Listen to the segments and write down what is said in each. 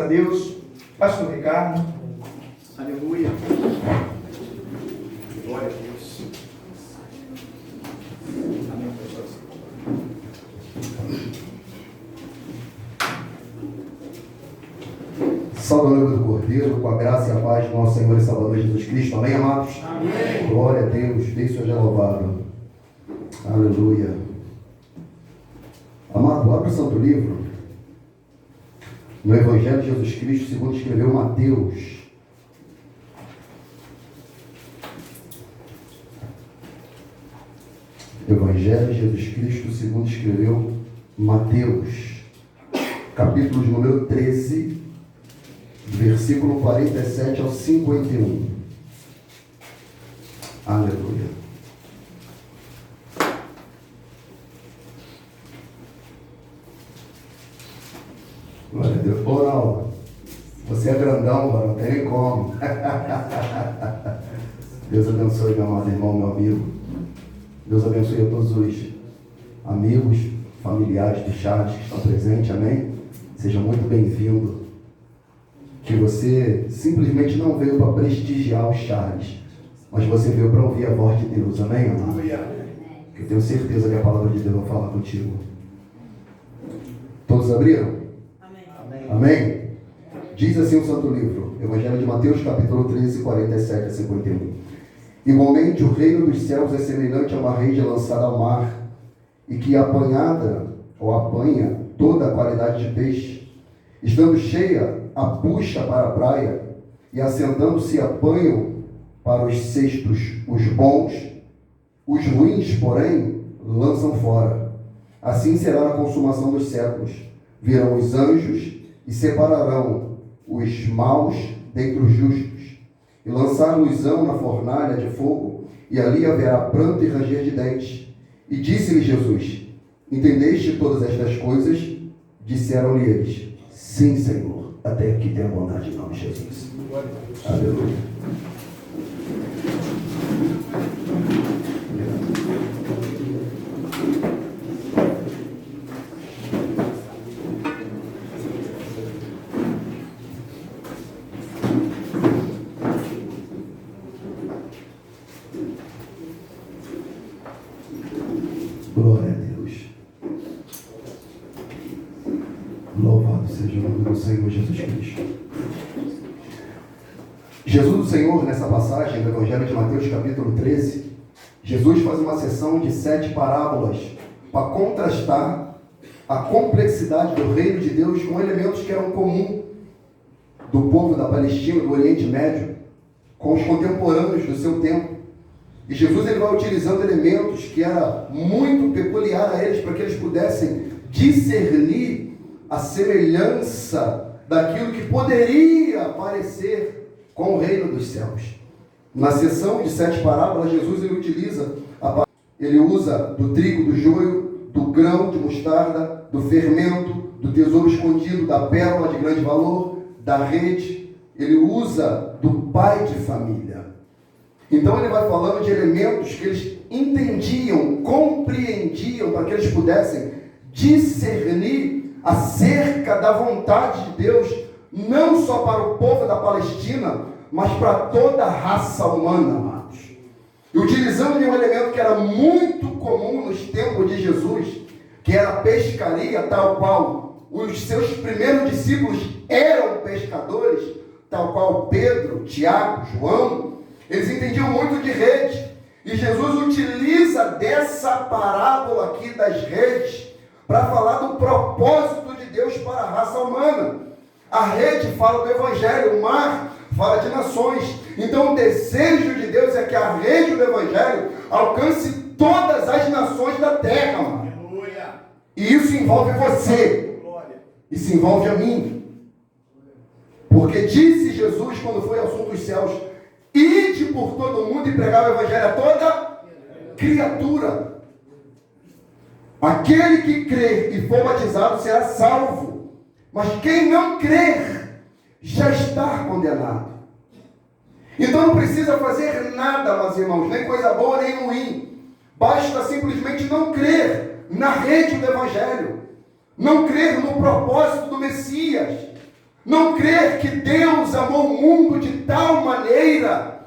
A Deus, pastor Ricardo, aleluia, glória a Deus, amém, pessoas. Salve o nome do Cordeiro, com a graça e a paz do nosso Senhor e Salvador Jesus Cristo, amém, amados? Amém. Glória a Deus, Deus seja louvado, aleluia. Amado, abre o Santo Livro, no Evangelho de Jesus Cristo, segundo escreveu Mateus. Evangelho de Jesus Cristo, segundo escreveu Mateus, capítulo de número 13, versículo 47 ao 51. Aleluia. Glória a Deus. Ô, Ronaldo, você é grandão, mano, não tem nem como. Deus abençoe, meu amado irmão, meu amigo. Deus abençoe a todos os amigos, familiares de Charles que estão presentes, amém? Seja muito bem-vindo. Que você simplesmente não veio para prestigiar o Charles, mas você veio para ouvir a voz de Deus, amém, amado? Que eu tenho certeza que a palavra de Deus vai falar contigo. Todos abriram? Amém? Diz assim o Santo Livro, Evangelho de Mateus, capítulo 13, 47 a 51. Igualmente, o reino dos céus é semelhante a uma rede lançada ao mar, e que apanhada, ou apanha, toda a qualidade de peixe. Estando cheia, a puxa para a praia, e assentando-se apanham para os cestos os bons, os ruins, porém, lançam fora. Assim será na consumação dos séculos. Virão os anjos e separarão os maus dentre os justos, e lançar-los-ão na fornalha de fogo, e ali haverá pranto e ranger de dentes. E disse-lhe Jesus: entendeste todas estas coisas? Disseram-lhe eles: sim, Senhor, até aqui tenha bondade em nome de Jesus. Aleluia. Glória a Deus. Louvado seja o nome do Senhor Jesus Cristo. Jesus do Senhor, nessa passagem do Evangelho de Mateus, capítulo 13, Jesus faz uma sessão de 7 parábolas para contrastar a complexidade do reino de Deus com elementos que eram comuns do povo da Palestina, do Oriente Médio, com os contemporâneos do seu tempo. E Jesus ele vai utilizando elementos que era muito peculiar a eles, para que eles pudessem discernir a semelhança daquilo que poderia aparecer com o reino dos céus. Na seção de 7 parábolas, Jesus ele usa do trigo, do joio, do grão de mostarda, do fermento, do tesouro escondido, da pérola de grande valor, da rede. Ele usa do pai de família. Então ele vai falando de elementos que eles entendiam, compreendiam, para que eles pudessem discernir acerca da vontade de Deus, não só para o povo da Palestina, mas para toda a raça humana, amados. E utilizando de um elemento que era muito comum nos tempos de Jesus, que era a pescaria, tal qual os seus primeiros discípulos eram pescadores, tal qual Pedro, Tiago, João. Eles entendiam muito de rede, e Jesus utiliza dessa parábola aqui das redes para falar do propósito de Deus para a raça humana. A rede fala do Evangelho, o mar fala de nações. Então o desejo de Deus é que a rede do Evangelho alcance todas as nações da terra, mano. E isso envolve você, isso envolve a mim. Porque disse Jesus quando foi ao assunto dos céus: ide por todo mundo e pregar o Evangelho a toda criatura. Aquele que crer e for batizado será salvo, mas quem não crer já está condenado. Então não precisa fazer nada, meus irmãos, nem coisa boa nem ruim. Basta simplesmente não crer na rede do Evangelho, não crer no propósito do Messias. Não crer que Deus amou o mundo de tal maneira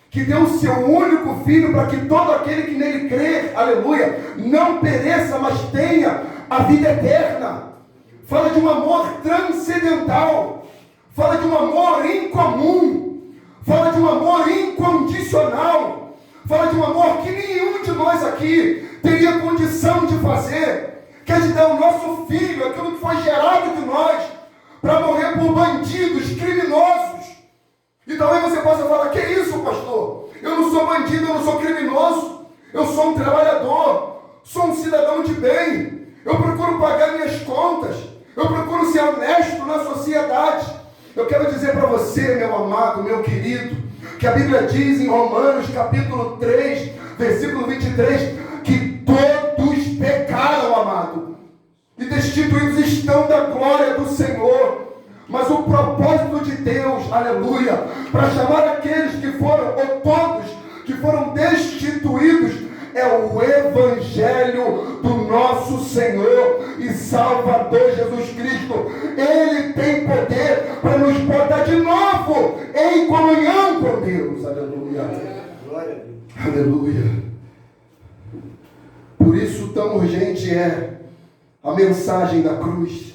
que deu o seu único filho para que todo aquele que nele crer, aleluia, não pereça, mas tenha a vida eterna. Fala de um amor transcendental. Fala de um amor incomum. Fala de um amor incondicional. Fala de um amor que nenhum de nós aqui teria condição de fazer. Que é de dar o nosso filho, aquilo que foi gerado de nós, para morrer por bandidos, criminosos. E talvez você possa falar: que isso, pastor? Eu não sou bandido, eu não sou criminoso. Eu sou um trabalhador, sou um cidadão de bem. Eu procuro pagar minhas contas. Eu procuro ser honesto na sociedade. Eu quero dizer para você, meu amado, meu querido, que a Bíblia diz em Romanos capítulo 3, versículo 23, que todos pecaram, amado, e destituídos estão da glória do Senhor. Mas o propósito de Deus, aleluia, para chamar aqueles que foram, ou todos, que foram destituídos, é o Evangelho do nosso Senhor e Salvador Jesus Cristo. Ele tem poder para nos botar de novo em comunhão com Deus. Aleluia. Glória a Deus. Aleluia. Por isso tão urgente é a mensagem da cruz.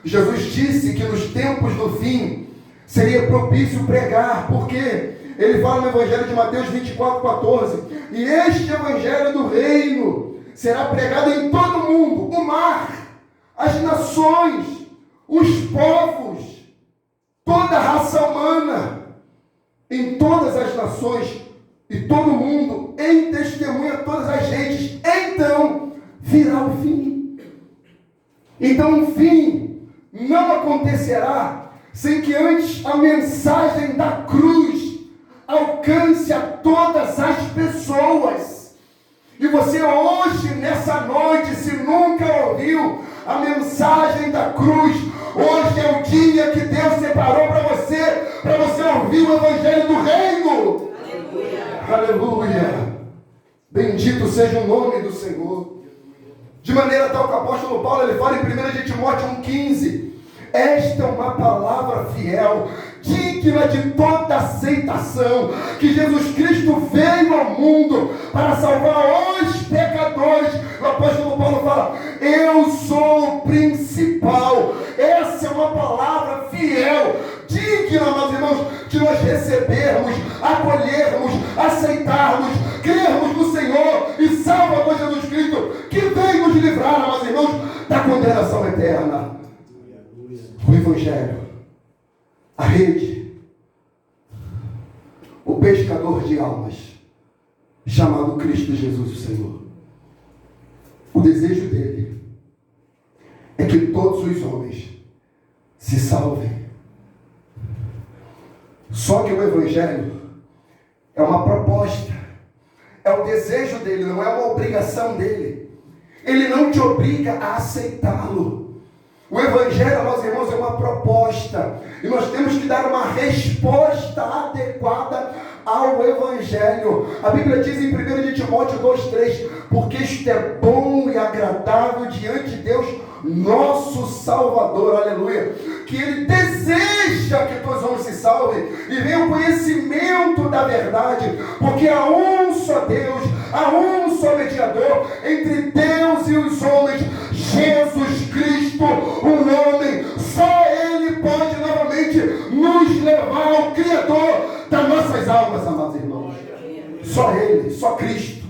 Jesus disse que nos tempos do fim seria propício pregar, porque ele fala no Evangelho de Mateus 24:14, e este Evangelho do reino será pregado em todo o mundo, o mar, as nações, os povos, toda a raça humana, em todas as nações e todo o mundo, em testemunha a todas as gentes. Então virá o fim. Então o fim não acontecerá sem que antes a mensagem da cruz alcance a todas as pessoas. E você hoje, nessa noite, se nunca ouviu a mensagem da cruz, hoje é o dia que Deus separou para você ouvir o Evangelho do Reino. Aleluia. Aleluia. Bendito seja o nome do Senhor. De maneira tal que o apóstolo Paulo, ele fala em 1 de Timóteo 1,15, esta é uma palavra fiel, digna de toda aceitação, que Jesus Cristo veio ao mundo para salvar os pecadores. O apóstolo Paulo fala: eu sou o principal. Essa é uma palavra fiel, digna, meus irmãos, de nós recebermos, acolhermos, aceitarmos, crermos no Senhor e Salvador Jesus Cristo, que veio nos livrar, meus irmãos, da condenação eterna. O Evangelho, a rede, o pescador de almas, chamado Cristo Jesus, o Senhor. O desejo dele é que todos os homens se salvem. Só que o Evangelho é uma proposta, é o desejo dele, não é uma obrigação dele. Ele não te obriga a aceitá-lo. O Evangelho, meus irmãos, é uma proposta, e nós temos que dar uma resposta adequada ao Evangelho. A Bíblia diz em 1 de Timóteo 2,3, porque isto é bom e agradável diante de Deus, nosso Salvador, aleluia, que Ele deseja que todos os homens se salvem e venham ao conhecimento da verdade, porque há um só Deus, há um só mediador entre Deus e os homens, Jesus Cristo, o homem. Só Ele pode novamente nos levar ao Criador das nossas almas, amados irmãos. Só Ele, só Cristo.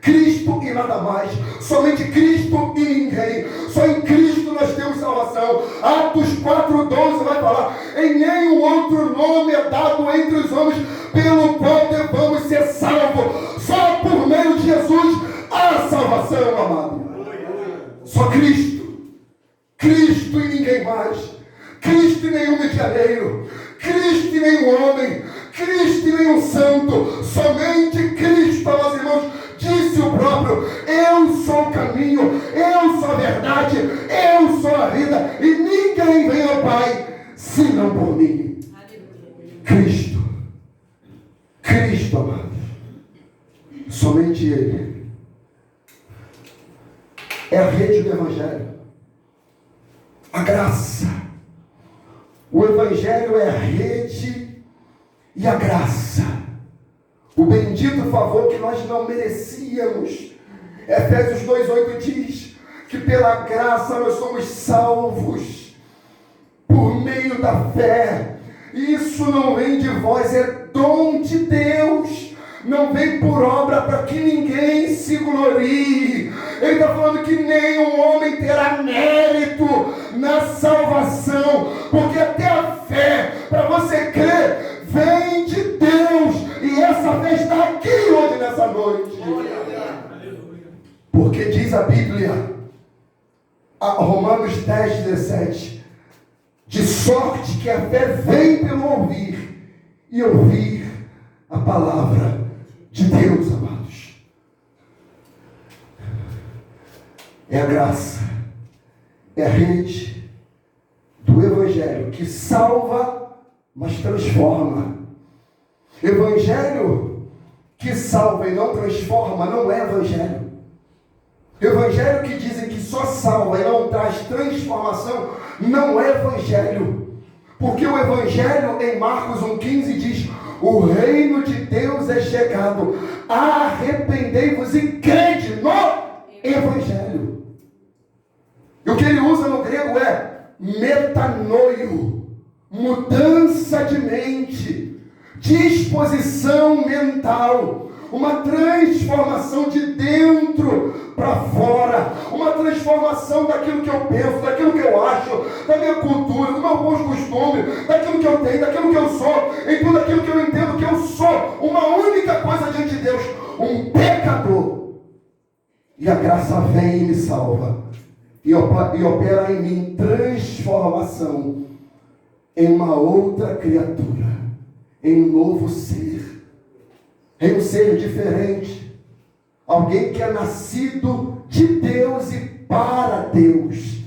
Cristo e nada mais, somente Cristo e ninguém. Só em Cristo nós temos salvação. Atos 4,12 vai falar: em nenhum outro nome é dado entre os homens pelo qual devamos ser salvos. Só por meio de Jesus há salvação, amado. Só Cristo, Cristo e ninguém mais. Cristo e nenhum medianeiro, Cristo e nenhum homem, Cristo e nenhum santo. Somente Cristo, meus irmãos. Disse o próprio: eu sou o caminho, eu sou a verdade, eu sou a vida, e ninguém vem ao Pai senão por mim. Cristo, Cristo, amados, somente Ele é a rede do Evangelho, a graça, O Evangelho é a rede e a graça. O bendito favor que nós não merecíamos. Efésios 2,8 diz que pela graça nós somos salvos por meio da fé. Isso não vem de vós, é dom de Deus. Não vem por obra para que ninguém se glorie. Ele está falando que nenhum homem terá mérito na salvação, porque até a fé, para você crer, vem de Deus. E essa fé está aqui hoje, nessa noite. Porque diz a Bíblia, Romanos 10:17, de sorte que a fé vem pelo ouvir, e ouvir a palavra de Deus, amados. É a graça, é a rede do Evangelho que salva, mas transforma. Evangelho que salva e não transforma não é Evangelho. Evangelho que dizem que só salva e não traz transformação não é Evangelho. Porque o Evangelho em Marcos 1,15 diz: o reino de Deus é chegado, arrependei-vos e crede no Evangelho. E o que ele usa no grego é metanoio, mudança de mente, disposição mental, uma transformação de dentro para fora, uma transformação daquilo que eu penso, daquilo que eu acho, da minha cultura, do meu bom costume, daquilo que eu tenho, daquilo que eu sou, em tudo aquilo que eu entendo que eu sou, uma única coisa diante de Deus, um pecador. E a graça vem e me salva, e opera em mim transformação em uma outra criatura, em um novo ser, em um ser diferente, alguém que é nascido de Deus e para Deus.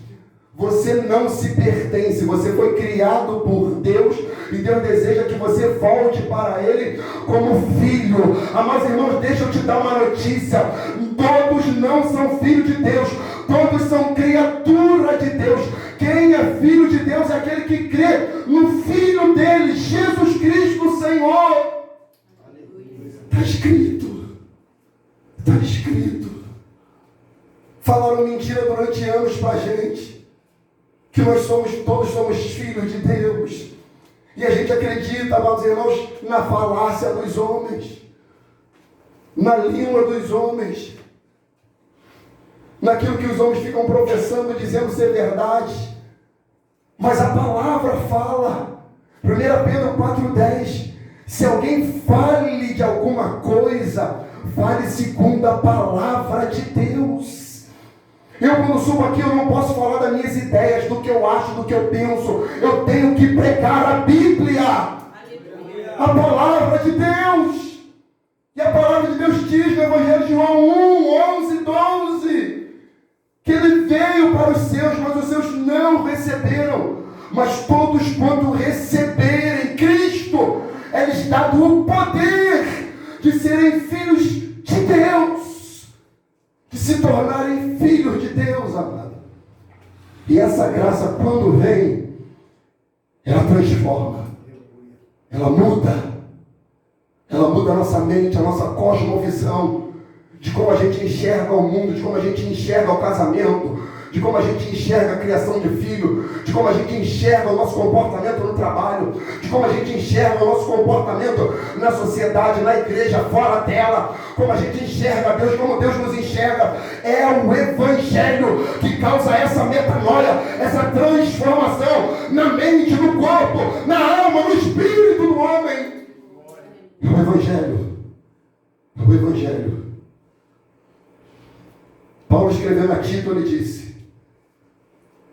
Você não se pertence, você foi criado por Deus e Deus deseja que você volte para Ele como filho. Amados irmãos, deixa eu te dar uma notícia: todos não são filhos de Deus, todos são criatura de Deus. Quem é filho de Deus é aquele que crê no Filho dele, Jesus Cristo, Senhor. Está escrito. Está escrito. Falaram mentira durante anos para a gente, que todos somos filhos de Deus. E a gente acredita, amados irmãos, na falácia dos homens, na língua dos homens, naquilo que os homens ficam professando, dizendo ser verdade. Mas a palavra fala, 1 Pedro 4,10, se alguém fale de alguma coisa, fale segundo a palavra de Deus. Eu, quando subo aqui, eu não posso falar das minhas ideias, do que eu acho, do que eu penso. Eu tenho que pregar a Bíblia, a palavra de Deus. E a palavra de Deus diz no Evangelho de João 1:11-12, que ele veio para os seus, mas os seus não receberam. Mas todos quanto receberem Cristo, é-lhes dado o poder de serem filhos de Deus, de se tornarem filhos de Deus, amado. E essa graça, quando vem, ela transforma, ela muda a nossa mente, a nossa cosmovisão, de como a gente enxerga o mundo, de como a gente enxerga o casamento, de como a gente enxerga a criação de filho, de como a gente enxerga o nosso comportamento no trabalho, de como a gente enxerga o nosso comportamento na sociedade, na igreja, fora dela, como a gente enxerga Deus, como Deus nos enxerga. É o Evangelho que causa essa metanoia, essa transformação na mente, no corpo, na alma, no espírito do homem. É o Evangelho. É o Evangelho. Paulo escrevendo a Tito, ele disse,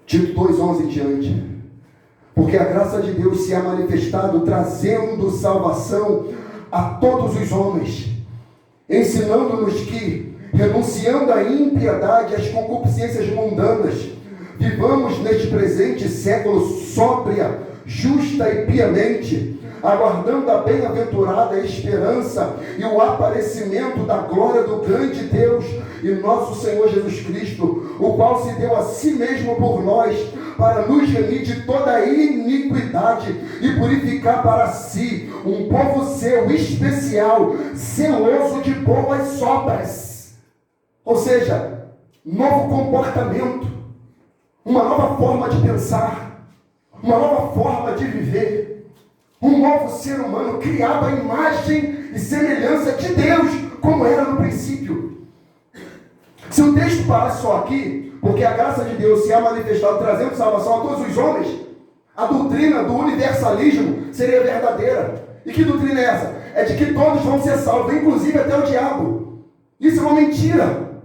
Tito 2:11 em diante, porque a graça de Deus se é manifestado trazendo salvação a todos os homens, ensinando-nos que, renunciando à impiedade e às concupiscências mundanas, vivamos neste presente século sóbria, justa e piamente, aguardando a bem-aventurada esperança e o aparecimento da glória do grande Deus e nosso Senhor Jesus Cristo, o qual se deu a si mesmo por nós, para nos remir de toda iniquidade e purificar para si um povo seu especial, zeloso de boas obras. Ou seja, novo comportamento, uma nova forma de pensar, uma nova forma de viver, um novo ser humano criado à imagem e semelhança de Deus, como era no princípio. Se o texto parasse só aqui, porque a graça de Deus se é manifestada trazendo salvação a todos os homens, a doutrina do universalismo seria verdadeira. E que doutrina é essa? É de que todos vão ser salvos, inclusive até o diabo. Isso é uma mentira,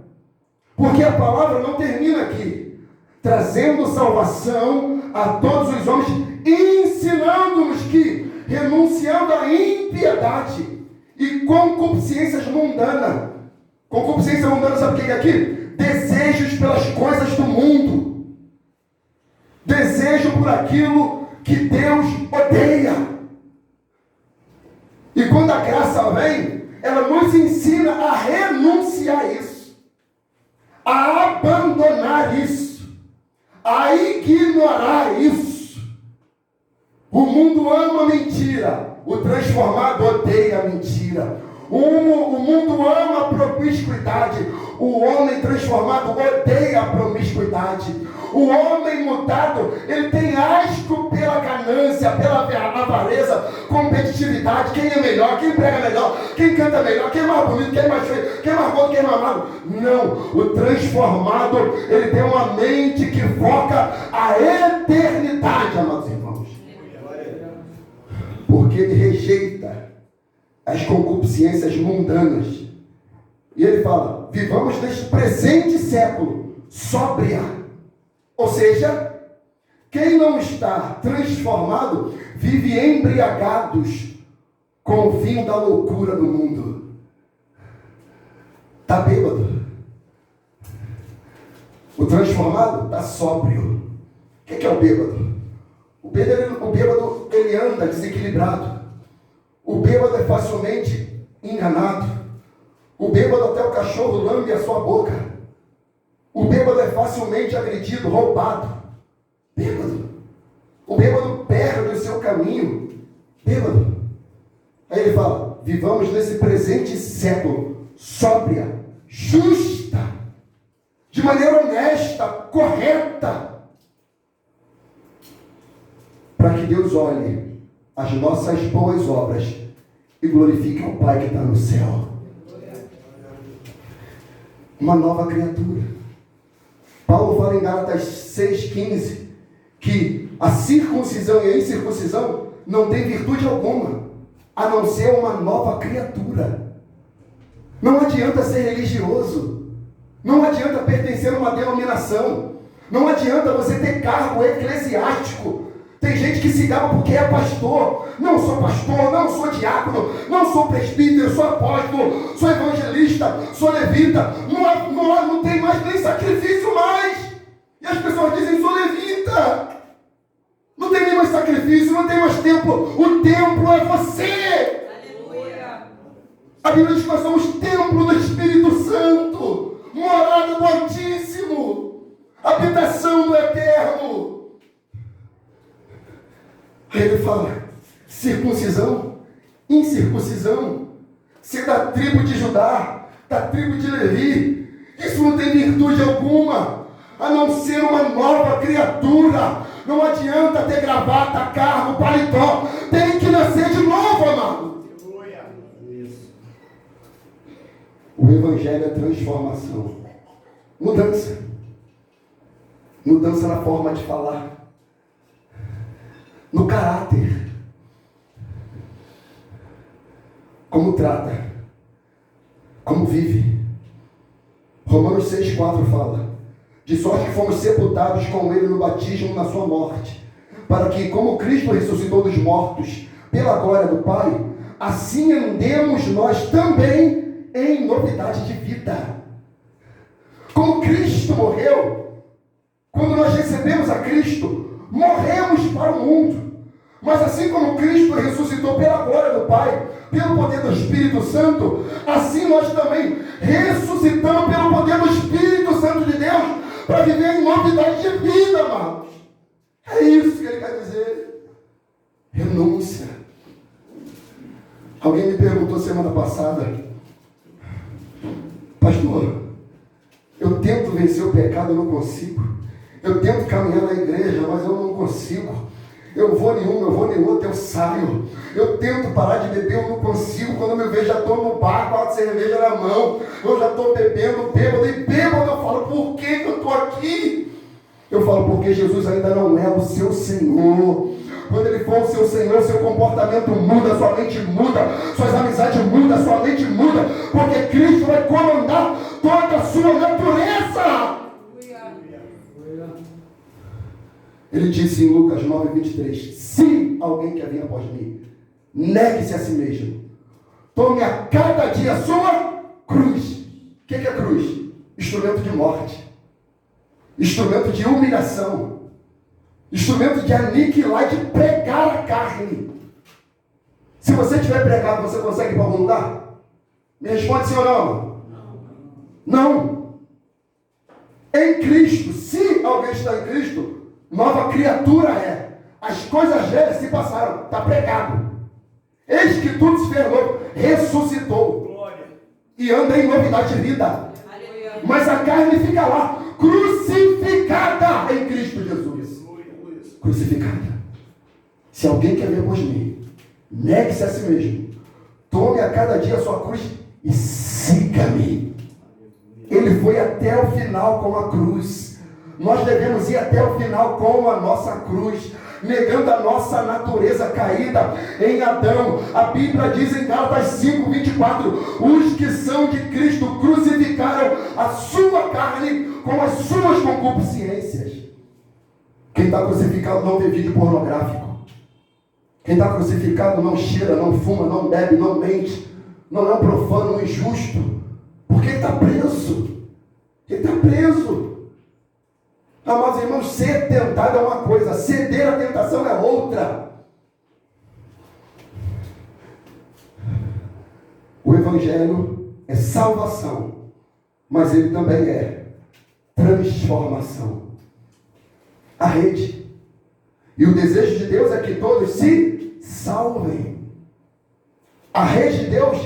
porque a palavra não termina aqui, trazendo salvação a todos os homens, ensinando-nos que, renunciando à impiedade e concupiscências mundanas, concupiscência mundana, sabe o que é aqui? Desejos pelas coisas do mundo, desejo por aquilo que Deus odeia. E quando a graça vem, ela nos ensina a renunciar a isso, a abandonar isso, a ignorar isso. O mundo ama a mentira, o transformado odeia a mentira. O mundo ama a promiscuidade, o homem transformado odeia a promiscuidade. O homem mudado, ele tem asco pela ganância, pela avareza, competitividade. Quem é melhor, quem prega melhor, quem canta melhor, quem é mais bonito, quem é mais feio, quem é mais gordo, quem é mais magro. Não, o transformado, ele tem uma mente que foca a eternidade, amados irmãos. Porque ele rejeita as concupiscências mundanas. E ele fala, vivamos neste presente século sóbria. Ou seja, quem não está transformado vive embriagados com o vinho da loucura do mundo. Está bêbado. O transformado está sóbrio. O que é o bêbado? O bêbado, ele anda desequilibrado. O bêbado é facilmente enganado. O bêbado até o cachorro lambe a sua boca. O bêbado é facilmente agredido, roubado. Bêbado. O bêbado perde o seu caminho. Bêbado. Aí ele fala, vivamos nesse presente século, sóbria, justa, de maneira honesta, correta, para que Deus olhe as nossas boas obras e glorifique o Pai que está no céu. Uma nova criatura. Paulo fala em Gálatas 6,15 que a circuncisão e a incircuncisão não tem virtude alguma, a não ser uma nova criatura. Não adianta ser religioso, não adianta pertencer a uma denominação, não adianta você ter cargo eclesiástico. Tem gente que se gaba porque é pastor. Não sou pastor, não sou diácono, não sou presbítero, sou apóstolo, sou evangelista, sou levita. Não tem mais nem sacrifício mais. E as pessoas dizem, sou levita. Não tem nem mais sacrifício, não tem mais templo. O templo é você. Aleluia. A Bíblia diz que nós somos templo do Espírito Santo, morada do Altíssimo, habitação do Eterno. Aí ele fala, circuncisão, incircuncisão, ser da tribo de Judá, da tribo de Levi, isso não tem virtude alguma, a não ser uma nova criatura. Não adianta ter gravata, carro, paletó, tem que nascer de novo, amado. O Evangelho é transformação, mudança na forma de falar, no caráter, como trata, como vive. Romanos 6,4 fala, de sorte que fomos sepultados com ele no batismo na sua morte, para que, como Cristo ressuscitou dos mortos pela glória do Pai, assim andemos nós também em novidade de vida. Como Cristo morreu, quando nós recebemos a Cristo, morremos para o mundo. Mas assim como Cristo ressuscitou pela glória do Pai, pelo poder do Espírito Santo, assim nós também ressuscitamos pelo poder do Espírito Santo de Deus, para viver em novidade de vida, amados. É isso que ele quer dizer. Renúncia. Alguém me perguntou semana passada, pastor, eu tento vencer o pecado, eu não consigo. Eu tento caminhar na igreja, mas eu não consigo. Eu vou em um, eu vou em outro, eu saio. Eu tento parar de beber, eu não consigo. Quando eu me vejo, já estou no bar com a cerveja na mão. Eu já estou bebendo, bêbado. E bêbado, eu falo, por que eu estou aqui? Eu falo, porque Jesus ainda não é o seu Senhor. Quando Ele for o seu Senhor, seu comportamento muda, sua mente muda, suas amizades mudam, sua mente muda. Porque Cristo vai comandar toda a sua natureza. Ele disse em Lucas 9:23, se alguém quer vir após mim, negue-se a si mesmo. Tome a cada dia a sua cruz. O que é cruz? Instrumento de morte. Instrumento de humilhação. Instrumento de aniquilar, de pregar a carne. Se você estiver pregado, você consegue ir para algum lugar? Me responde sim ou não? Não. Em Cristo, se alguém está em Cristo, nova criatura é. As coisas velhas se passaram. Está pregado. Eis que tudo se fez novo. Ressuscitou. Glória. E anda em novidade de vida. Aleluia. Mas a carne fica lá. Crucificada em Cristo Jesus. Crucificada. Se alguém quer ver após mim, negue-se a si mesmo. Tome a cada dia a sua cruz e siga-me. Ele foi até o final com a cruz. Nós devemos ir até o final com a nossa cruz, negando a nossa natureza caída em Adão. A Bíblia diz em Gálatas 5:24, os que são de Cristo crucificaram a sua carne com as suas concupiscências. Quem está crucificado não vê vídeo pornográfico. Quem está crucificado não cheira, não fuma, não bebe, não mente, não é um profano, um injusto, porque ele está preso. Ele está preso. Amados irmãos, ser tentado é uma coisa, ceder à tentação é outra. O Evangelho é salvação, mas ele também é transformação. A rede. E o desejo de Deus é que todos se salvem. A rede de Deus,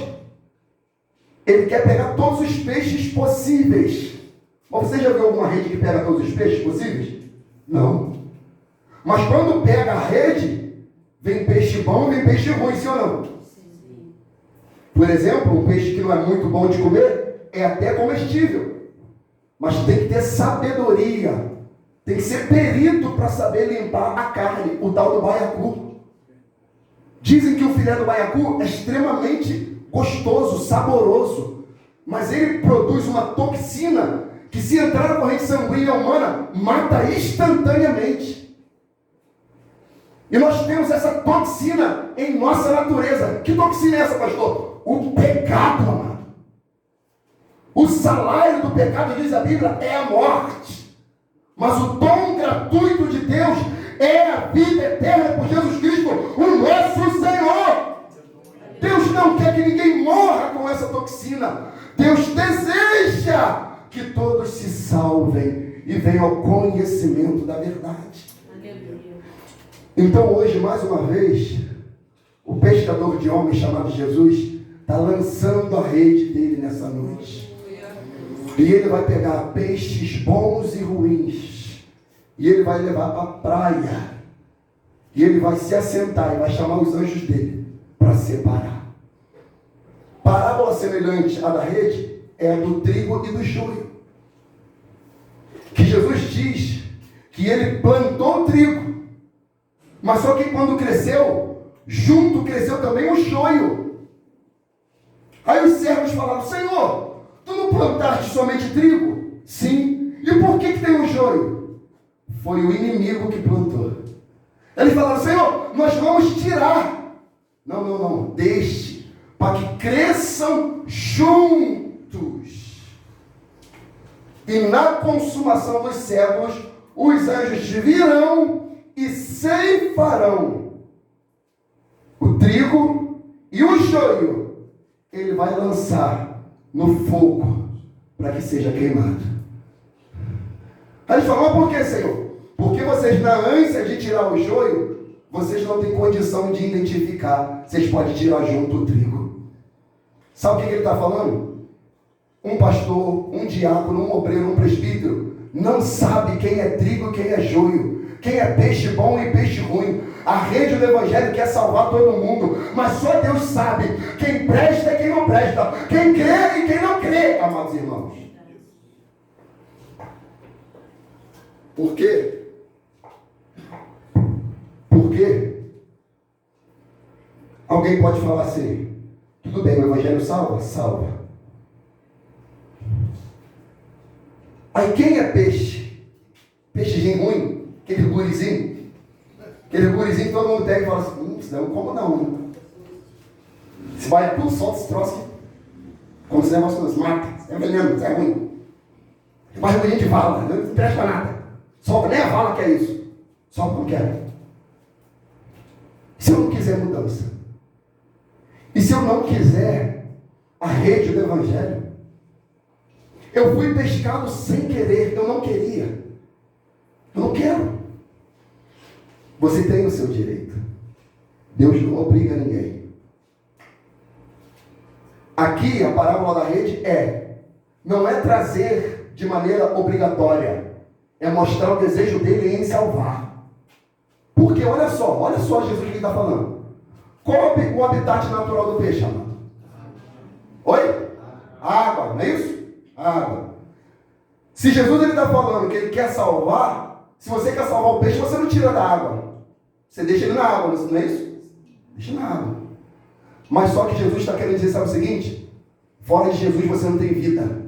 Ele quer pegar todos os peixes possíveis. Mas você já viu alguma rede que pega todos os peixes possíveis? Não. Mas quando pega a rede, vem peixe bom e vem peixe ruim, sim ou não? Sim. Por exemplo, um peixe que não é muito bom de comer, é até comestível. Mas tem que ter sabedoria. Tem que ser perito para saber limpar a carne, o tal do baiacu. Dizem que o filé do baiacu é extremamente gostoso, saboroso. Mas ele produz uma toxina que, se entrar na corrente sanguínea humana, mata instantaneamente. E nós temos essa toxina em nossa natureza. Que toxina é essa, pastor? O pecado, amado. O salário do pecado, diz a Bíblia, é a morte. Mas o dom gratuito de Deus é a vida eterna por Jesus Cristo, o nosso Senhor. Deus não quer que ninguém morra com essa toxina. Deus deseja que todos se salvem e venham ao conhecimento da verdade. Aleluia. Então hoje, mais uma vez, o pescador de homens chamado Jesus está lançando a rede dele nessa noite. E ele vai pegar peixes bons e ruins, e ele vai levar para a praia, e ele vai se assentar e vai chamar os anjos dele para separar. Parábola semelhante à da rede é a do trigo e do joio. Que Jesus diz que ele plantou o trigo, mas só que quando cresceu, junto cresceu também o joio. Aí os servos falaram: Senhor, tu não plantaste somente trigo? Sim. E por que tem um joio? Foi o inimigo que plantou. Eles falaram: Senhor, nós vamos tirar. Não, deixe, para que cresçam juntos. E na consumação dos séculos, os anjos virão e ceifarão o trigo e o joio. Ele vai lançar no fogo para que seja queimado. Aí ele falou: mas por que, Senhor? Porque Porque vocês, na ânsia de tirar o joio, vocês não têm condição de identificar. Vocês podem tirar junto o trigo. Sabe o que ele está falando? Um pastor, um diácono, um obreiro, um presbítero não sabe quem é trigo e quem é joio, quem é peixe bom e peixe ruim. A rede do Evangelho quer salvar todo mundo, mas só Deus sabe quem presta e quem não presta, quem crê e quem não crê, amados irmãos. Por quê? Por quê? Alguém pode falar assim: tudo bem, o Evangelho salva? Salva. Aí quem é peixe? Peixezinho ruim? Aquele gurizinho? Aquele gurizinho que todo mundo pega e fala assim: isso não como não. Se vai tudo, solta esse troço aqui. Como se o negócio nos mata. É veneno, isso é ruim. Mas a gente fala, não presta pra nada. Solta, nem a vala quer isso. Solta, não quer. Se eu não quiser mudança, e se eu não quiser a rede do Evangelho, eu fui pescado sem querer, eu não queria. Eu não quero. Você tem o seu direito. Deus não obriga ninguém. Aqui a parábola da rede não é trazer de maneira obrigatória, é mostrar o desejo dele em salvar. Porque olha só Jesus que ele está falando. Qual é o habitat natural do peixe, amado? Oi? Água, não é isso? Água. Se Jesus está falando que ele quer salvar, se você quer salvar o peixe, você não tira da água. Você deixa ele na água, não é isso? Deixa na água. Mas só que Jesus está querendo dizer, sabe o seguinte? Fora de Jesus você não tem vida.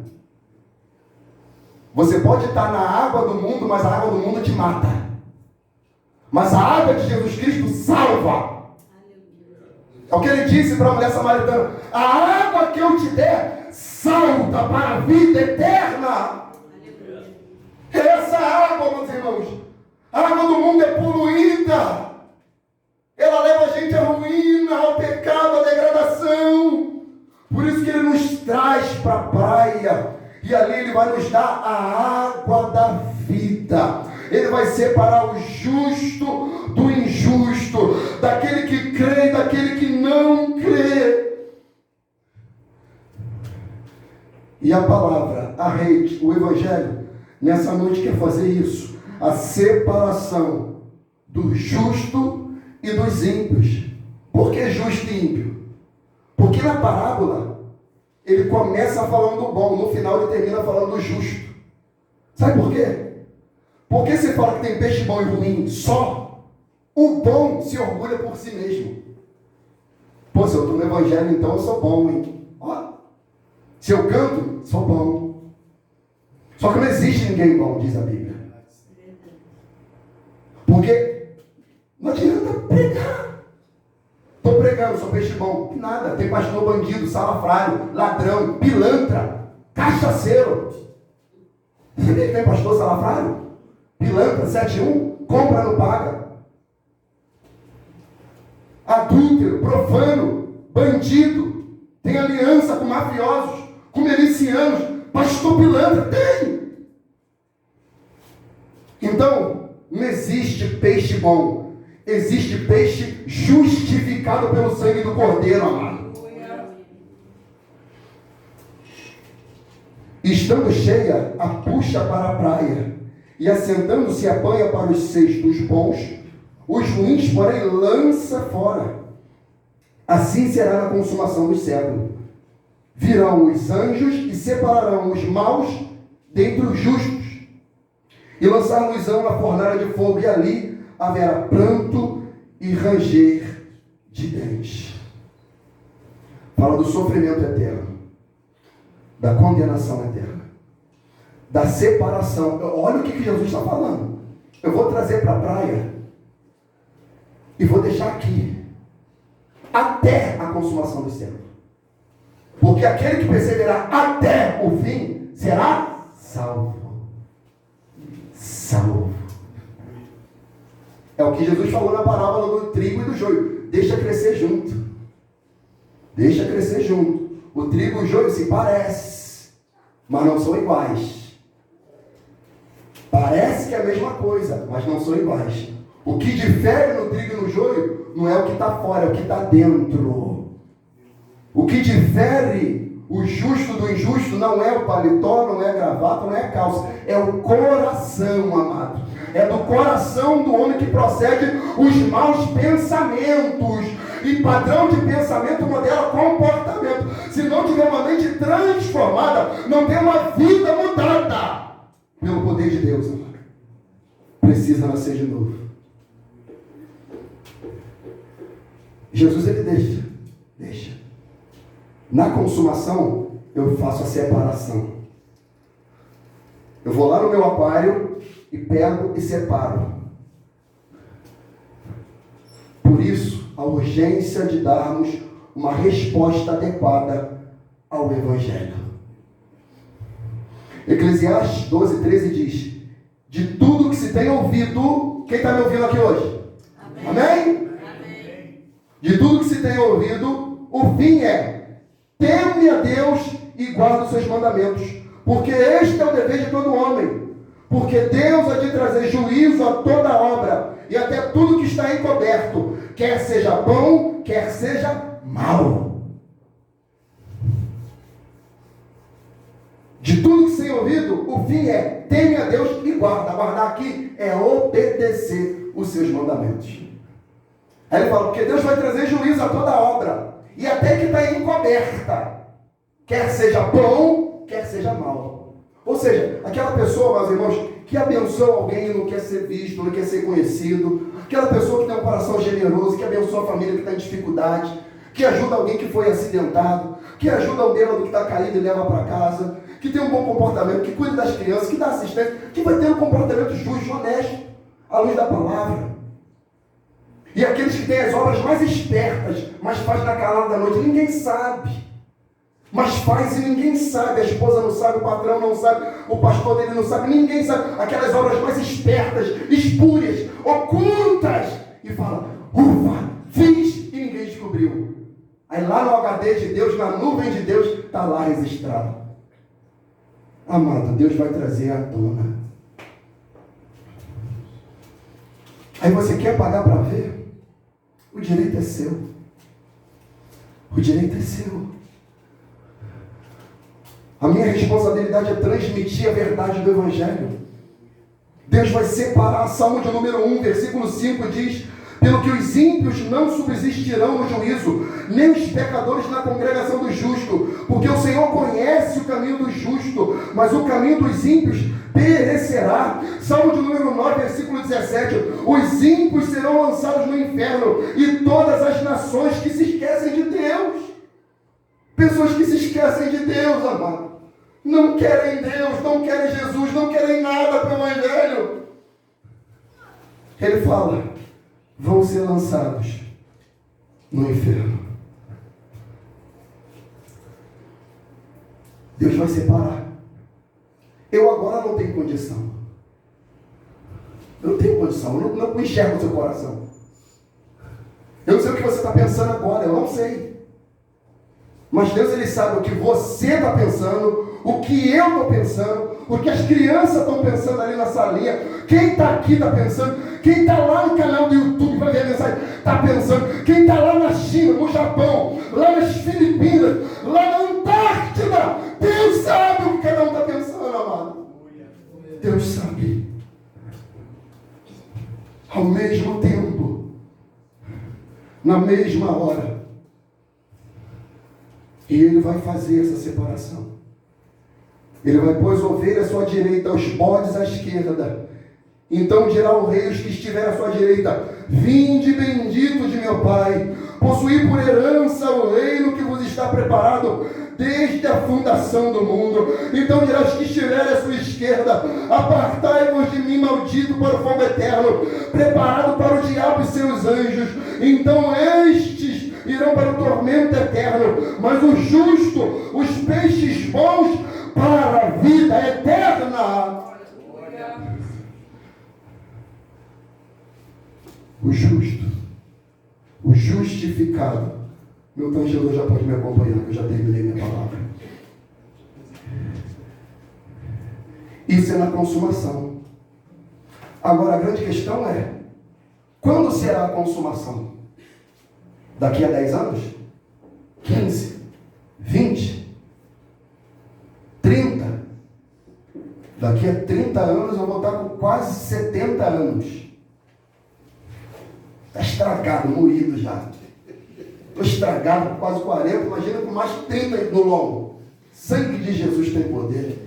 Você pode estar na água do mundo, mas a água do mundo te mata. Mas a água de Jesus Cristo salva. É o que ele disse para a mulher samaritana: a água que eu te der salta para a vida eterna. Essa água, meus irmãos, a água do mundo é poluída. Ela leva a gente à ruína, ao pecado, à degradação. Por isso que ele nos traz para a praia. E ali ele vai nos dar a água da vida. Ele vai separar o justo do injusto, daquele que crê e daquele que não crê. E a palavra, a rede, o Evangelho, nessa noite quer fazer isso. A separação do justo e dos ímpios. Por que justo e ímpio? Porque na parábola ele começa falando do bom, no final ele termina falando do justo. Sabe por quê? Porque você fala que tem peixe bom e ruim só, o bom se orgulha por si mesmo. Pô, se eu estou no Evangelho, então eu sou bom, hein? Ó, se eu canto, sou bom. Só que não existe ninguém bom, diz a Bíblia. Porque não adianta pregar. Estou pregando, sou peixe bom. Nada, tem pastor bandido, salafrário, ladrão, pilantra, cachaceiro. Sabia que tem pastor salafrário? Pilantra, 7-1, compra, não paga. Adúltero, profano, bandido, tem aliança com mafiosos, com milicianos, pastor pilantra, tem. Então, não existe peixe bom, existe peixe justificado pelo sangue do Cordeiro, amado. Estando cheia, a puxa para a praia, e assentando-se apanha para os cestos bons, os ruins, porém, lança fora. Assim será na consumação dos séculos. Virão os anjos e separarão os maus dentre os justos, e lançar-nos-ão na fornalha de fogo, e ali haverá pranto e ranger de dentes. Fala do sofrimento eterno, da condenação eterna, da separação. Olha o que Jesus está falando. Eu vou trazer para a praia e vou deixar aqui até a consumação do século. Porque aquele que perseverar até o fim será salvo. Salvo. É o que Jesus falou na parábola do trigo e do joio. Deixa crescer junto. Deixa crescer junto. O trigo e o joio se parecem, mas não são iguais. Parece que é a mesma coisa, mas não são iguais. O que difere no trigo e no joio não é o que está fora, é o que está dentro. O que difere o justo do injusto não é o paletó, não é a gravata, não é a calça. É o coração, amado. É do coração do homem que procede os maus pensamentos. E padrão de pensamento modela comportamento. Se não tiver uma mente transformada, não tem uma vida mudada pelo poder de Deus, amado. Precisa nascer de novo. Jesus, ele deixa. Na consumação, eu faço a separação. Eu vou lá no meu aquário e pego e separo. Por isso, a urgência de darmos uma resposta adequada ao Evangelho. Eclesiastes 12:13 diz: de tudo que se tem ouvido, quem está me ouvindo aqui hoje? Amém? De tudo que se tem ouvido, o fim é: teme a Deus e guarda os seus mandamentos, porque este é o dever de todo homem. Porque Deus há de trazer juízo a toda obra e até tudo que está encoberto, quer seja bom, quer seja mal. De tudo que se tem ouvido, o fim é: teme a Deus e guarda. Guardar aqui é obedecer os seus mandamentos. Aí ele fala, porque Deus vai trazer juízo a toda obra, e até que está encoberta, quer seja bom, quer seja mal. Ou seja, aquela pessoa, meus irmãos, que abençoa alguém e não quer ser visto, não quer ser conhecido, aquela pessoa que tem um coração generoso, que abençoa a família que está em dificuldade, que ajuda alguém que foi acidentado, que ajuda o bêbado que está caído e leva para casa, que tem um bom comportamento, que cuida das crianças, que dá assistência, que vai ter um comportamento justo, honesto, à luz da palavra. E aqueles que têm as obras mais espertas, mas faz na calada da noite, ninguém sabe. Mas faz e ninguém sabe. A esposa não sabe, o patrão não sabe, o pastor dele não sabe, ninguém sabe. Aquelas obras mais espertas, espúrias, ocultas. E fala, ufa, fiz e ninguém descobriu. Aí lá no HD de Deus, na nuvem de Deus, está lá registrado. Amado, Deus vai trazer à tona. Aí você quer pagar para ver? O direito é seu. O direito é seu. A minha responsabilidade é transmitir a verdade do Evangelho. Deus vai separar. Salmo de número 1, versículo 5 diz: pelo que os ímpios não subsistirão no juízo, nem os pecadores na congregação do justo, porque o Senhor conhece o caminho do justo, mas o caminho dos ímpios perecerá. Salmo de número 9, versículo 17: os ímpios serão lançados no inferno, e todas as nações que se esquecem de Deus. Pessoas que se esquecem de Deus, amado, não querem Deus, não querem Jesus, não querem nada pelo Evangelho. Ele fala, vão ser lançados no inferno. Deus vai separar. Eu agora não tenho condição. Eu não tenho condição, eu não enxergo o seu coração. Eu não sei o que você está pensando agora, eu não sei. Mas Deus, Ele sabe o que você está pensando, o que eu estou pensando, o que as crianças estão pensando ali na salinha. Quem está aqui está pensando. Quem está lá no canal do YouTube vai ver a mensagem, está pensando. Quem está lá na China, no Japão, lá nas Filipinas, lá na Antártida, Deus sabe o que cada um está pensando, amado. Deus sabe. Ao mesmo tempo, na mesma hora, e Ele vai fazer essa separação. Ele vai pôr as ovelhas à sua direita, os bodes à esquerda. Então dirá o rei os que estiver à sua direita: vinde bendito de meu Pai, possuí por herança o reino que vos está preparado desde a fundação do mundo. Então dirá os que estiverem à sua esquerda: apartai-vos de mim, maldito, para o fogo eterno, preparado para o diabo e seus anjos. Então estes irão para o tormento eterno, mas o justo, os peixes bons, para a vida eterna. O justo, o justificado. Meu Tangelo já pode me acompanhar, que eu já terminei minha palavra. Isso é na consumação. Agora a grande questão é, quando será a consumação? Daqui a 10 anos? 15? 20? 30? Daqui a 30 anos eu vou estar com quase 70 anos. Está estragado, moído já. Estou estragado com quase 40, imagina com mais 30 no longo. Sangue de Jesus tem poder.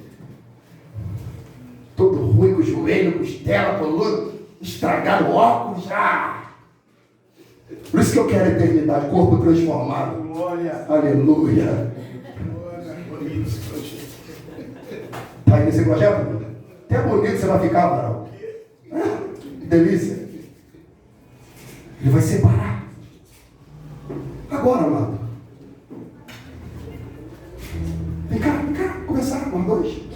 Todo ruim com o joelho, costela, coluna, estragado, óculos já. Por isso que eu quero a eternidade, corpo transformado. Glória. Aleluia. Está aí nesse projeto? Até bonito você vai ficar, varão. Que delícia. Ele vai separar. Agora, amado. Vem cá, conversar com os dois.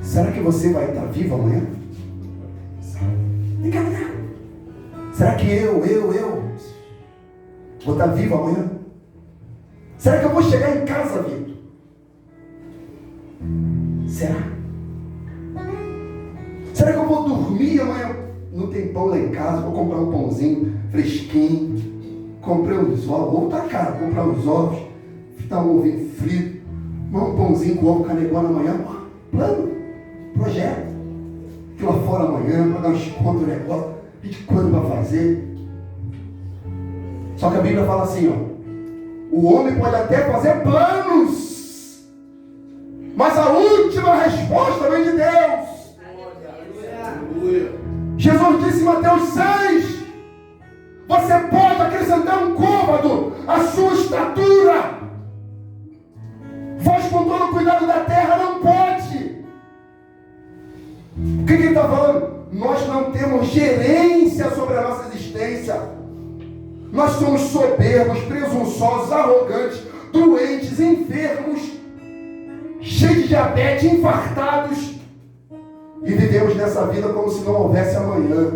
Será que você vai estar vivo amanhã? Vem cá. Será que eu vou estar vivo amanhã? Será que eu vou chegar em casa vivo? Será? Será que eu vou dormir amanhã? Não tem pão lá em casa, vou comprar um pãozinho fresquinho. Comprei uns ovos, ovo tá caro, comprar uns ovos, fritar um ovinho frito, um pãozinho com ovo canegona amanhã. Plano, projeto. Que lá fora amanhã, para dar uns contos do negócio, de quando vai fazer. Só que a Bíblia fala assim, ó. O homem pode até fazer planos, mas a última resposta vem de Deus. Jesus disse em Mateus 6, você pode acrescentar um côvado à sua estatura. Vós com todo o cuidado da terra não pode. O que ele está falando? Nós não temos gerência sobre a nossa existência. Nós somos soberbos, presunçosos, arrogantes, doentes, enfermos, cheios de diabetes, infartados. E vivemos nessa vida como se não houvesse amanhã.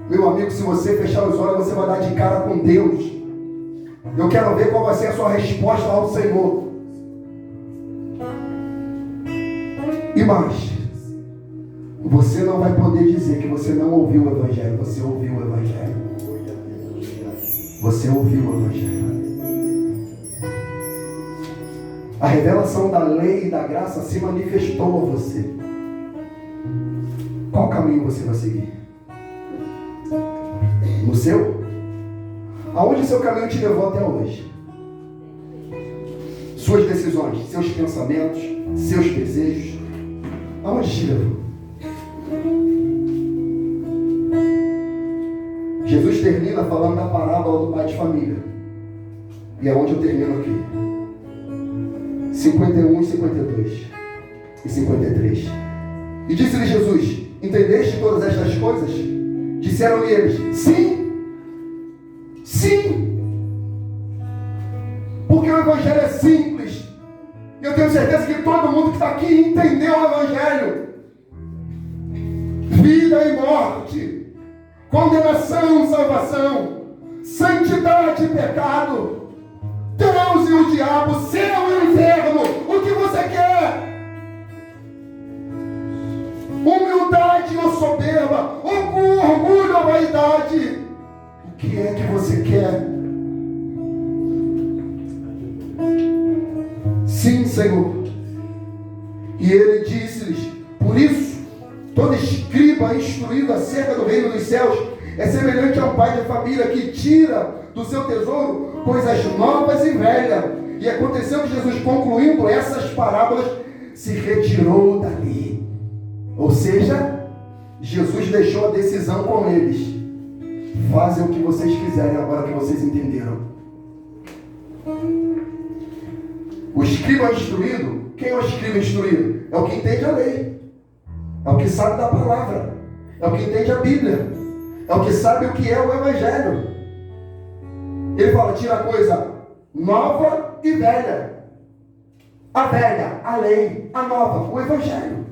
Meu amigo, se você fechar os olhos, você vai dar de cara com Deus. Eu quero ver qual vai ser a sua resposta ao Senhor. E mais, você não vai poder dizer que você não ouviu o Evangelho. Você ouviu o Evangelho. Você ouviu o Evangelho. A revelação da lei e da graça se manifestou a você. Qual caminho você vai seguir? No seu? Aonde seu caminho te levou até hoje? Suas decisões, seus pensamentos, seus desejos. Aonde te levou? Jesus termina falando da parábola do pai de família. E é onde eu termino aqui. 51, 52 e 53. E disse-lhe Jesus, entendeste todas estas coisas? Disseram-lhe eles, sim, sim. Porque o Evangelho é simples. Eu tenho certeza que todo mundo que está aqui entendeu o Evangelho. Vida e morte, condenação, salvação, santidade e pecado, Deus e o diabo, céu e o inferno. O que você quer? Humildade ou soberba, orgulho ou vaidade? O que é que você quer? Sim, Senhor. E ele disse-lhes, por isso, todo escriba instruído acerca do reino dos céus é semelhante a um pai de família que tira do seu tesouro coisas novas e velhas. E aconteceu que Jesus, concluindo essas parábolas, se retirou dali. Ou seja, Jesus deixou a decisão com eles. Fazem o que vocês quiserem agora que vocês entenderam. O escriba instruído, quem é o escriba instruído? É o que entende a lei. É o que sabe da palavra. É o que entende a Bíblia. É o que sabe o que é o Evangelho. Ele fala, tira a coisa nova e velha. A velha, a lei. A nova, o Evangelho.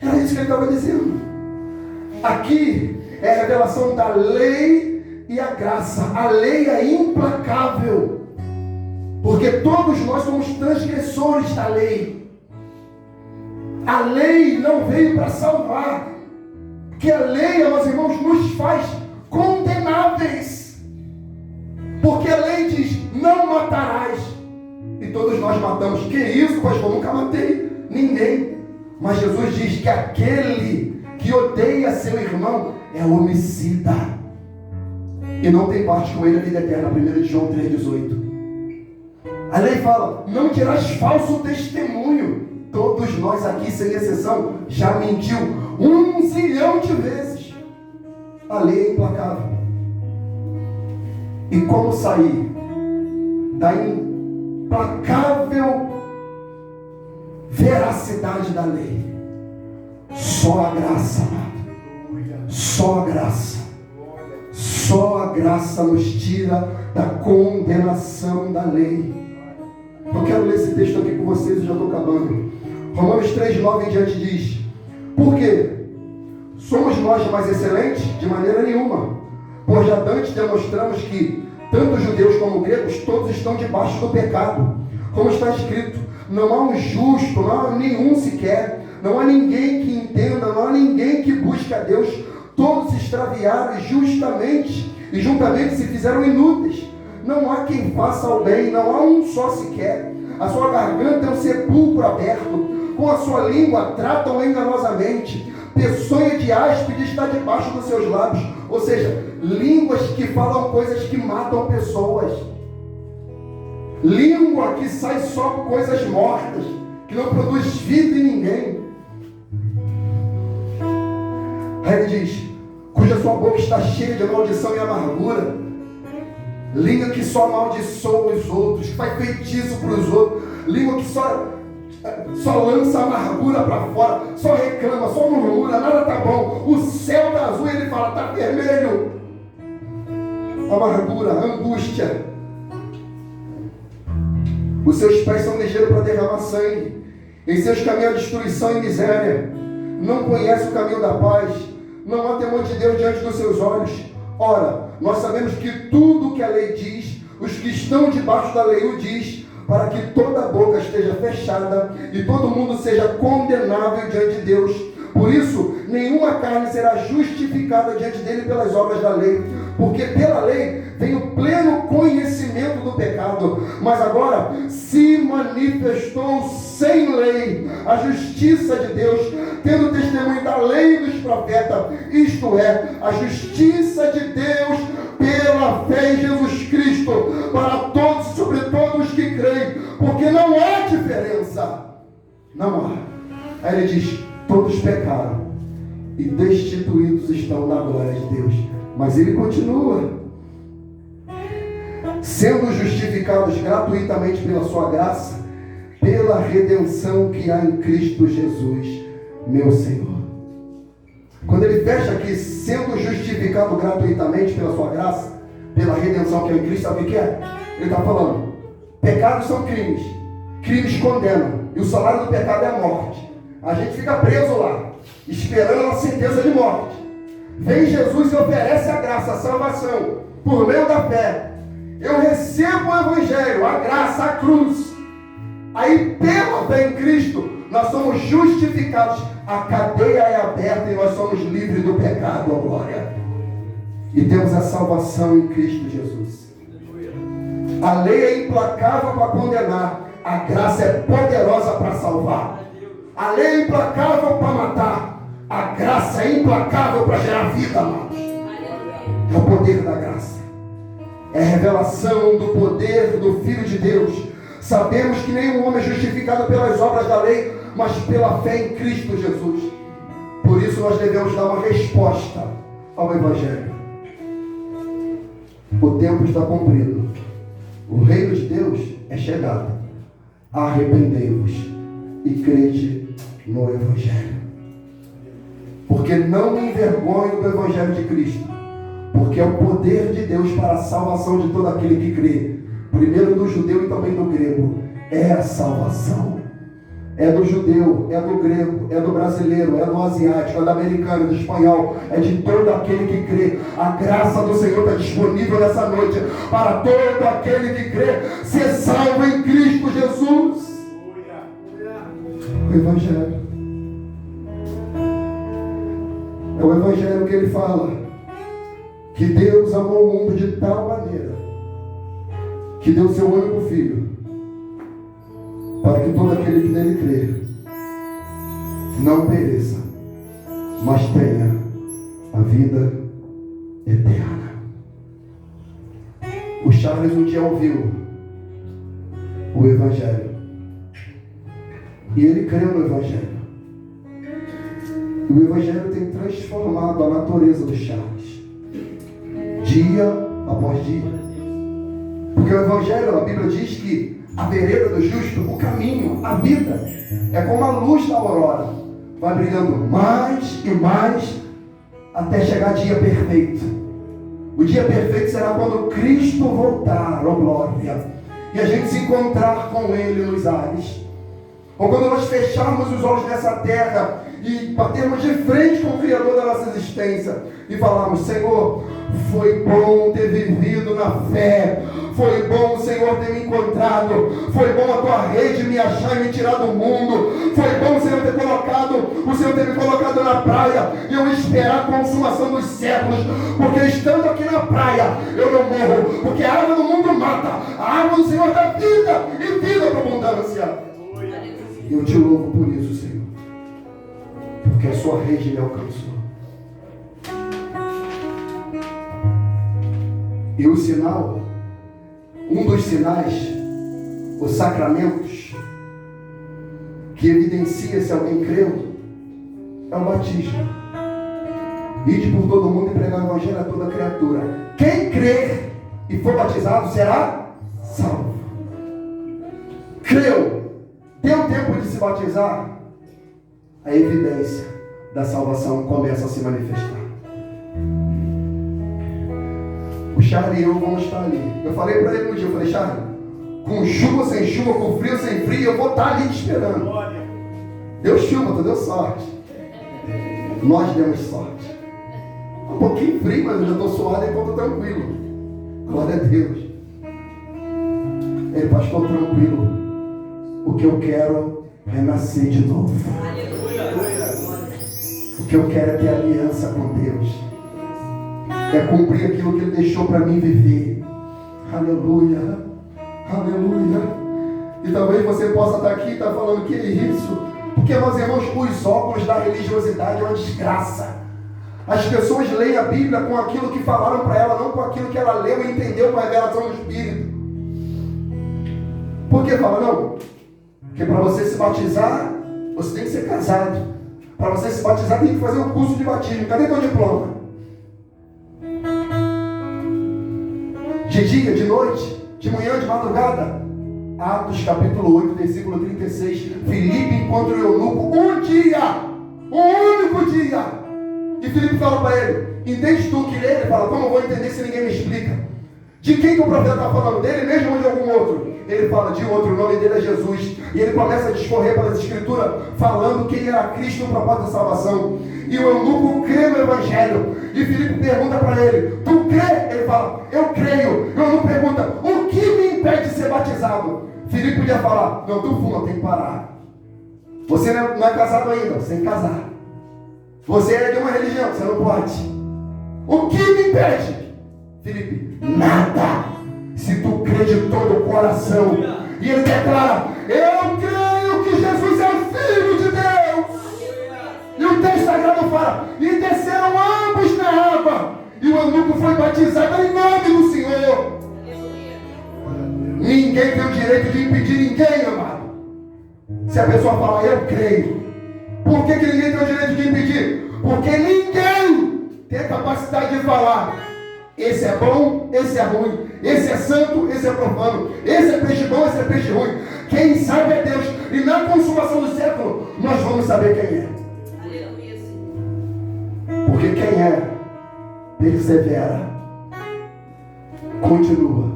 Era isso que ele estava dizendo. Aqui é a revelação da lei e a graça. A lei é implacável. Porque todos nós somos transgressores da lei. A lei não veio para salvar. Porque a lei, meus irmãos, nos faz condenáveis. Porque a lei diz, não matarás. E todos nós matamos. Que isso, pastor? Nunca matei ninguém. Mas Jesus diz que aquele que odeia seu irmão é homicida. E não tem parte com ele a vida eterna. 1 João 3,18. A lei fala, não dirás falso testemunho. Todos nós aqui, sem exceção, já mentiu 1 zilhão de vezes. A lei é implacável. E como sair da implacável veracidade da lei? Só a graça, amado. Só a graça. Só a graça nos tira da condenação da lei. Eu quero ler esse texto aqui com vocês e já estou acabando. Romanos 3,9 em diante diz: por quê? Somos nós mais excelentes? De maneira nenhuma. Pois já antes demonstramos que tanto judeus como gregos, todos estão debaixo do pecado. Como está escrito, não há um justo, não há nenhum sequer, não há ninguém que entenda, não há ninguém que busque a Deus. Todos se extraviaram e juntamente se fizeram inúteis. Não há quem faça o bem, não há um só sequer. A sua garganta é um sepulcro aberto, com a sua língua tratam enganosamente. Peçonha de áspide está debaixo dos seus lábios. Ou seja, línguas que falam coisas que matam pessoas. Língua que sai só com coisas mortas, que não produz vida em ninguém. Aí ele diz, cuja sua boca está cheia de maldição e amargura. Língua que só amaldiçoa os outros, que faz feitiço para os outros. Língua que só lança amargura para fora, só reclama, só murmura, nada tá bom. O céu tá azul e ele fala, tá vermelho. Amargura, angústia. Os seus pés são ligeiros para derramar sangue. Em seus caminhos há destruição e miséria. Não conhece o caminho da paz. Não há temor de Deus diante dos seus olhos. Ora, nós sabemos que tudo que a lei diz, os que estão debaixo da lei o diz, para que toda boca esteja fechada e todo mundo seja condenável diante de Deus. Por isso, nenhuma carne será justificada diante dele pelas obras da lei, porque pela lei vem o pleno conhecimento do pecado. Mas agora se manifestou sem lei a justiça de Deus, tendo testemunho da lei e dos profetas, isto é, a justiça de Deus pela fé em Jesus Cristo, para todos e sobre todos que creem, porque não há diferença. Não há. Aí ele diz, todos pecaram e destituídos estão da glória de Deus. Mas ele continua, sendo justificados gratuitamente pela sua graça, pela redenção que há em Cristo Jesus, meu Senhor. Quando ele fecha aqui, sendo justificado gratuitamente pela sua graça, pela redenção que há em Cristo, sabe o que é? Ele está falando, pecados são crimes, crimes condenam, e o salário do pecado é a morte. A gente fica preso lá, esperando a sentença de morte. Vem Jesus e oferece a graça, a salvação, por meio da fé. Eu recebo o Evangelho, a graça, a cruz. Aí, pela fé em Cristo, nós somos justificados. A cadeia é aberta e nós somos livres do pecado, ó glória. E temos a salvação em Cristo Jesus. A lei é implacável para condenar. A graça é poderosa para salvar. A lei é implacável para matar. A graça é implacável para gerar vida, amados. É o poder da graça. É a revelação do poder do Filho de Deus. Sabemos que nenhum homem é justificado pelas obras da lei, mas pela fé em Cristo Jesus. Por isso nós devemos dar uma resposta ao Evangelho. O tempo está cumprido. O reino de Deus é chegado. Arrependei-vos e crede no Evangelho. Porque não me envergonho do Evangelho de Cristo, porque é o poder de Deus para a salvação de todo aquele que crê. Primeiro do judeu e também do grego. É a salvação. É do judeu, é do grego, é do brasileiro, é do asiático, é do americano, do espanhol, é de todo aquele que crê. A graça do Senhor está disponível nessa noite para todo aquele que crê, ser salvo em Cristo Jesus. O Evangelho. É o Evangelho que ele fala que Deus amou o mundo de tal maneira que deu seu único Filho, para que todo aquele que nele crê não pereça, mas tenha a vida eterna. O Charles um dia ouviu o Evangelho e ele creu no Evangelho. E o Evangelho tem transformado a natureza do Charles, dia após dia. Porque o Evangelho, a Bíblia diz que a vereda do justo, o caminho, a vida, é como a luz da aurora, vai brilhando mais e mais até chegar dia perfeito. O dia perfeito será quando Cristo voltar, ó glória, e a gente se encontrar com Ele nos ares. Ou quando nós fecharmos os olhos nessa terra e batermos de frente com o Criador da nossa existência e falarmos: Senhor, foi bom ter vivido na fé, foi bom o Senhor ter me encontrado, foi bom a tua rede me achar e me tirar do mundo, foi bom o Senhor ter me colocado na praia e eu esperar a consumação dos séculos, porque estando aqui na praia eu não morro, porque a água do mundo mata, a água do Senhor dá vida e vida para abundância. Eu te louvo por isso, Senhor, porque a sua rede me alcançou. E o sinal, um dos sinais, os sacramentos, que evidencia se alguém creu, é o batismo. Ide por todo mundo e pregar o Evangelho a toda criatura. Quem crer e for batizado será salvo. Creu, deu tempo de se batizar, a evidência da salvação começa a se manifestar. O Charlie e eu vamos estar ali. Eu falei para ele um dia, eu falei: Charlie, com chuva, sem chuva, com frio, sem frio, eu vou estar ali te esperando. Deu chuva, tu deu sorte. Nós demos sorte. Um pouquinho frio, mas eu já estou suado e estou tranquilo. Glória a Deus. Ei, pastor, tranquilo. O que eu quero é nascer de novo. O que eu quero é ter aliança com Deus. É cumprir aquilo que Ele deixou para mim viver. Aleluia. Aleluia. E talvez você possa estar aqui e estar falando: que é isso? Porque, meus irmãos, os óculos da religiosidade é uma desgraça. As pessoas leem a Bíblia com aquilo que falaram para ela, não com aquilo que ela leu e entendeu com a revelação do Espírito. Por que fala? Não. Porque para você se batizar, você tem que ser casado. Para você se batizar, tem que fazer o curso de batismo. Cadê teu diploma? De dia, de noite, de manhã, de madrugada. Atos capítulo 8, versículo 36. Filipe encontra o eunuco um dia, um único dia. E Filipe fala para ele: entende tu que lê? Ele fala: como eu vou entender se ninguém me explica? De quem que o profeta está falando? Dele mesmo ou de algum outro? Ele fala de outro, o nome dele é Jesus. E ele começa a discorrer pelas escrituras, falando quem era Cristo, o propósito da salvação. E o eunuco crê no Evangelho. E Filipe pergunta para ele: tu crê? Ele fala: eu creio. E o eunuco pergunta: o que me impede de ser batizado? Filipe podia falar: não, tu fuma, tem que parar. Você não é casado ainda, você tem que casar. Você é de uma religião, você não pode. O que me impede? Filipe: nada. Se tu crê de todo o coração. E ele declara: eu creio que Jesus é o Filho de Deus. E o texto sagrado fala: e desceram ambos na água, e o eunuco foi batizado em nome do Senhor. Ninguém tem o direito de impedir ninguém, amado. Se a pessoa falar: eu creio. Por que ninguém tem o direito de impedir? Porque ninguém tem a capacidade de falar: esse é bom, esse é ruim, esse é santo, esse é profano, esse é peixe bom, esse é peixe ruim. Quem sabe é Deus. E na consumação do século nós vamos saber quem é. Porque quem é, persevera, continua.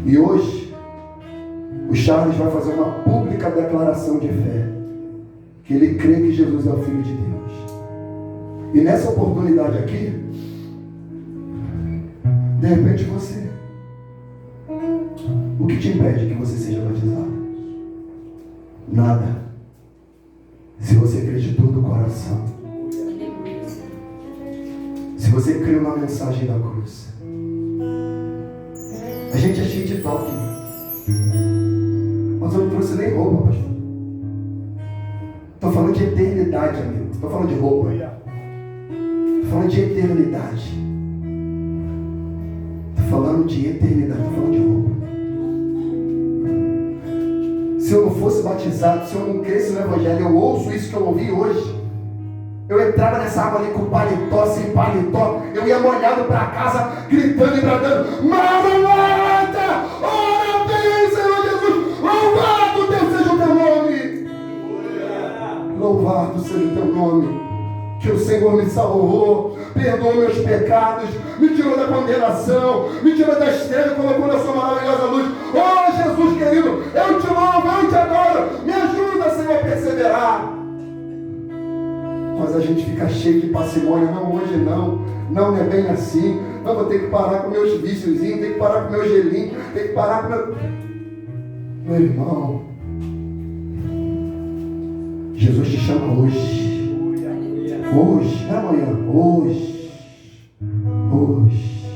E hoje o Charles vai fazer uma pública declaração de fé, que ele crê que Jesus é o Filho de Deus. E nessa oportunidade aqui, de repente você, o que te impede que você seja batizado? Nada. Se você crê de todo o coração. você creu na mensagem da cruz. A gente é cheio de toque, mas eu não trouxe nem roupa, pastor. Estou falando de eternidade, amigo. Estou falando de roupa. Estou falando de eternidade. Estou falando de eternidade. Estou falando de roupa. Se eu não fosse batizado, se eu não cresce no Evangelho, eu ouço isso que eu ouvi hoje. Eu entrava nessa água ali com paletó, sem paletó. Eu ia molhado para casa, gritando e bradando: Maranata! Ora bem, Senhor Jesus! Louvado Deus seja o teu nome! Louvado seja o teu nome! Que o Senhor me salvou, perdoou meus pecados, me tirou da condenação, me tirou da estrela e colocou na sua maravilhosa luz. Oh, Jesus querido, eu te louvo, eu te adoro. Me ajuda, Senhor, a perseverar. Mas a gente fica cheio de parcimônia. Não, hoje não. Não é bem assim. Não, vou ter que parar com meus viciozinhos, tenho que parar com meu gelinho, tenho que parar com meu... Meu irmão, Jesus te chama hoje. Hoje, não é amanhã. Hoje. Hoje.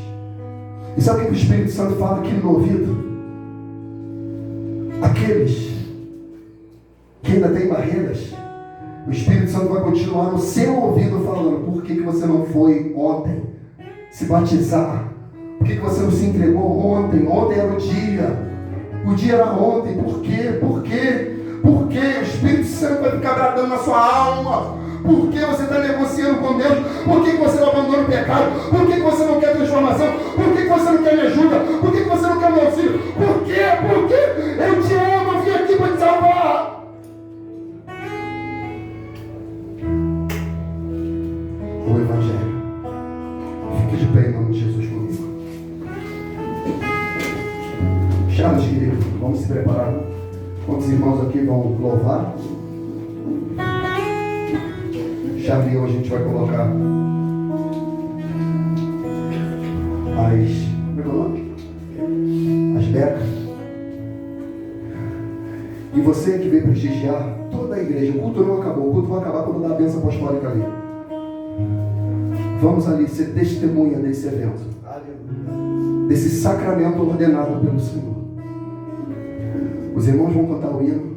E sabe o que o Espírito Santo fala aqui no ouvido? Aqueles que ainda têm barreiras, o Espírito Santo vai continuar no seu ouvido falando: por que você não foi ontem se batizar? Por que você não se entregou ontem? Ontem era o dia era ontem. Por quê? Por quê? Por quê? O Espírito Santo vai ficar bradando na sua alma. Por que você está negociando com Deus? Por que você não abandona o pecado? Por que você não quer transformação? Por que você não quer me ajuda? Por que você não quer meu auxílio? Por quê? Por quê? Eu te amo, eu vim aqui para te salvar. O Evangelho. Fique de pé em nome de Jesus comigo. Charles, querido, vamos se preparar. Quantos irmãos aqui vão louvar? Charlie, hoje a gente vai colocar as becas. E você que veio prestigiar toda a igreja, o culto não acabou, o culto vai acabar quando dá a bênção apostólica ali. Vamos ali ser testemunha desse evento, desse sacramento ordenado pelo Senhor. Os irmãos vão cantar o hino,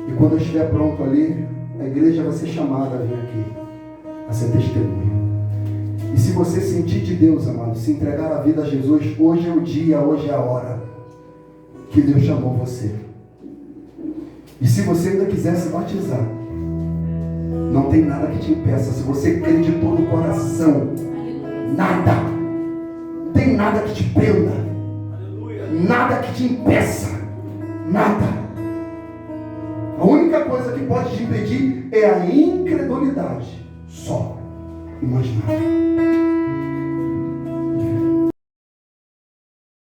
e quando eu estiver pronto ali, a igreja vai ser chamada a vir aqui, a ser testemunha. E se você sentir de Deus, amado, se entregar a vida a Jesus, hoje é o dia, hoje é a hora que Deus chamou você. E se você ainda quiser se batizar, não tem nada que te impeça. Se você crê de todo o coração, nada, não tem nada que te prenda, nada que te impeça, nada. A única coisa que pode te impedir é a incredulidade, só, e mais nada.